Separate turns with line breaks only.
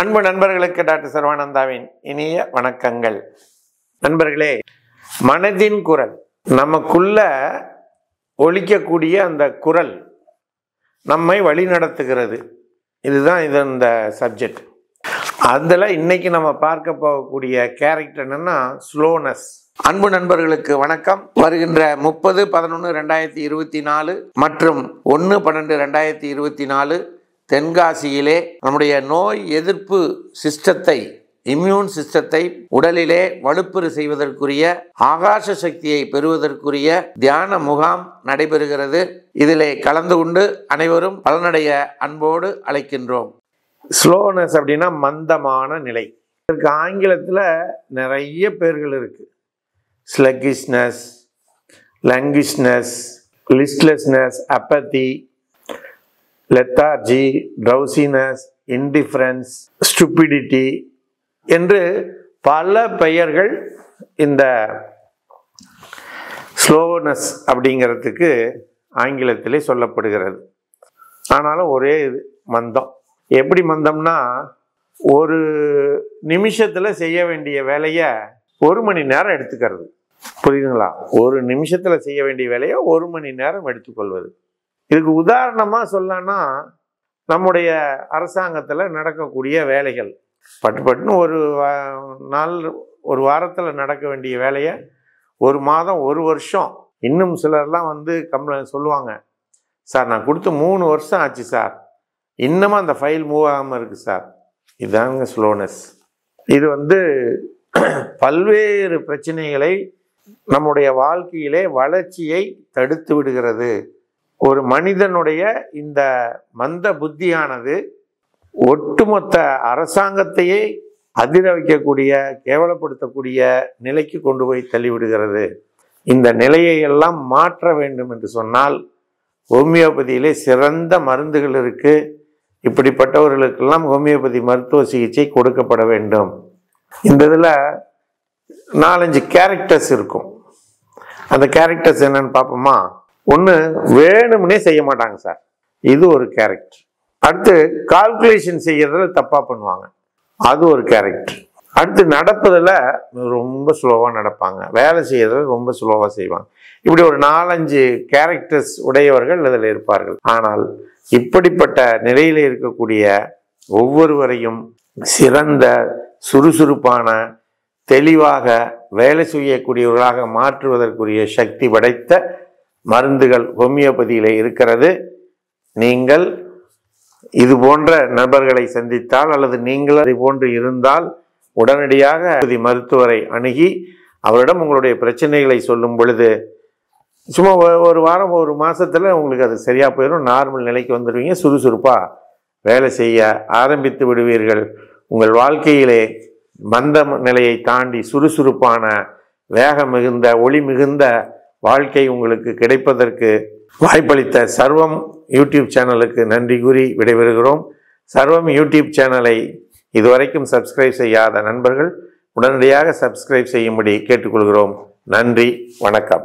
அன்பு நண்பர்களுக்கு டாக்டர் சர்வானந்தாவின் இனிய வணக்கங்கள். நண்பர்களே, மனதின் குரல், நமக்குள்ள ஒலிக்கக்கூடிய அந்த குரல் நம்மை வழி நடத்துகிறது. இதுதான் இந்த சப்ஜெக்ட். அதில் இன்னைக்கு நம்ம பார்க்க போகக்கூடிய கேரக்டர் என்னன்னா ஸ்லோனஸ். அன்பு நண்பர்களுக்கு வணக்கம். வருகின்ற 30/11/2024 மற்றும் 1/12/2024 தென்காசியிலே நம்முடைய நோய் எதிர்ப்பு சிஸ்டத்தை, இம்யூன் சிஸ்டத்தை உடலிலே வலுப்பெறு செய்வதற்குரிய, ஆகாச சக்தியை பெறுவதற்குரிய தியான முகாம் நடைபெறுகிறது. இதிலே கலந்து கொண்டு அனைவரும் பலனடைய அன்போடு அழைக்கின்றோம். ஸ்லோனஸ் அப்படின்னா மந்தமான நிலை. இதற்கு ஆங்கிலத்தில் நிறைய பேர்கள் இருக்கு. Sluggishness, languishness, listlessness, apathy, lethargy, drowsiness, indifference, stupidity என்று பல பெயர்கள் இந்த ஸ்லோனஸ் அப்படிங்கிறதுக்கு ஆங்கிலத்திலே சொல்லப்படுகிறது. ஆனாலும் ஒரே இது மந்தம். எப்படி மந்தம்னா, ஒரு நிமிஷத்தில் செய்ய வேண்டிய வேலையை 1 மணி நேரம் எடுத்துக்கிறது. புரியுதுங்களா? ஒரு நிமிஷத்தில் செய்ய வேண்டிய வேலையை 1 மணி நேரம் எடுத்துக்கொள்வது. இதுக்கு உதாரணமாக சொல்லனா, நம்முடைய அரசாங்கத்தில் நடக்கக்கூடிய வேலைகள் பட்டுன்னு ஒரு நாள், ஒரு வாரத்தில் நடக்க வேண்டிய வேலையை 1 மாதம், 1 வருஷம், இன்னும் சிலர்லாம் சொல்லுவாங்க, சார் நான் கொடுத்து 3 வருஷம் ஆச்சு சார், இன்னமும் அந்த ஃபைல் மூவ் ஆகாமல் இருக்குது சார். இதுதாங்க ஸ்லோனஸ். இது பல்வேறு பிரச்சனைகளை, நம்முடைய வாழ்க்கையிலே வளர்ச்சியை தடுத்து விடுகிறது. ஒரு மனிதனுடைய இந்த மந்த புத்தியானது ஒட்டுமொத்த அரசாங்கத்தையே அதிர வைக்கக்கூடிய, கேவலப்படுத்தக்கூடிய நிலைக்கு கொண்டு போய் தள்ளிவிடுகிறது. இந்த நிலையை எல்லாம் மாற்ற வேண்டும் என்று சொன்னால் ஹோமியோபதியிலே சிறந்த மருந்துகள் இருக்கு. இப்படிப்பட்டவர்களுக்கெல்லாம் ஹோமியோபதி மருத்துவ சிகிச்சை கொடுக்கப்பட வேண்டும். இந்த இதில் 4-5 கேரக்டர்ஸ் இருக்கும். அந்த கேரக்டர்ஸ் என்னன்னு பார்ப்போமா? ஒன்று, வேணும்னே செய்ய மாட்டாங்க சார், இது ஒரு கேரக்டர். அடுத்து, கால்குலேஷன் செய்யறதுல தப்பா பண்ணுவாங்க, அது ஒரு கேரக்டர். அடுத்து, நடப்பதில் ரொம்ப ஸ்லோவாக நடப்பாங்க, வேலை செய்யறதுல ரொம்ப ஸ்லோவாக செய்வாங்க. இப்படி ஒரு 4-5 கேரக்டர்ஸ் உடையவர்கள் அதில் இருப்பார்கள். ஆனால் இப்படிப்பட்ட நிலையில் இருக்கக்கூடிய ஒவ்வொருவரையும் சிறந்த, சுறுசுறுப்பான, தெளிவாக வேலை செய்யக்கூடியவர்களாக மாற்றுவதற்குரிய சக்தி படைத்த மருந்துகள் ஹோமியோபதியிலே இருக்கிறது. நீங்கள் இது போன்ற நபர்களை சந்தித்தால், அல்லது நீங்கள் அதை போன்று இருந்தால், உடனடியாக மருத்துவரை அணுகி அவரிடம் உங்களுடைய பிரச்சனைகளை சொல்லும் பொழுது சும்மா 1 வாரம், 1 மாசத்துல உங்களுக்கு அது சரியா போயிடும். நார்மல் நிலைக்கு வந்துடுவீங்க. சுறுசுறுப்பாக வேலை செய்ய ஆரம்பித்து விடுவீர்கள். உங்கள் வாழ்க்கையிலே மந்த நிலையை தாண்டி சுறுசுறுப்பான, வேகம் மிகுந்த, ஒளி மிகுந்த வாழ்க்கை உங்களுக்கு கிடைப்பதற்கு வாய்ப்பளித்த சர்வம் யூடியூப் சேனலுக்கு நன்றி கூறி விடைபெறுகிறோம். சர்வம் யூடியூப் சேனலை இதுவரைக்கும் சப்ஸ்கிரைப் செய்யாத நண்பர்கள் உடனடியாக சப்ஸ்கிரைப் செய்யும்படி கேட்டுக்கொள்கிறோம். நன்றி, வணக்கம்.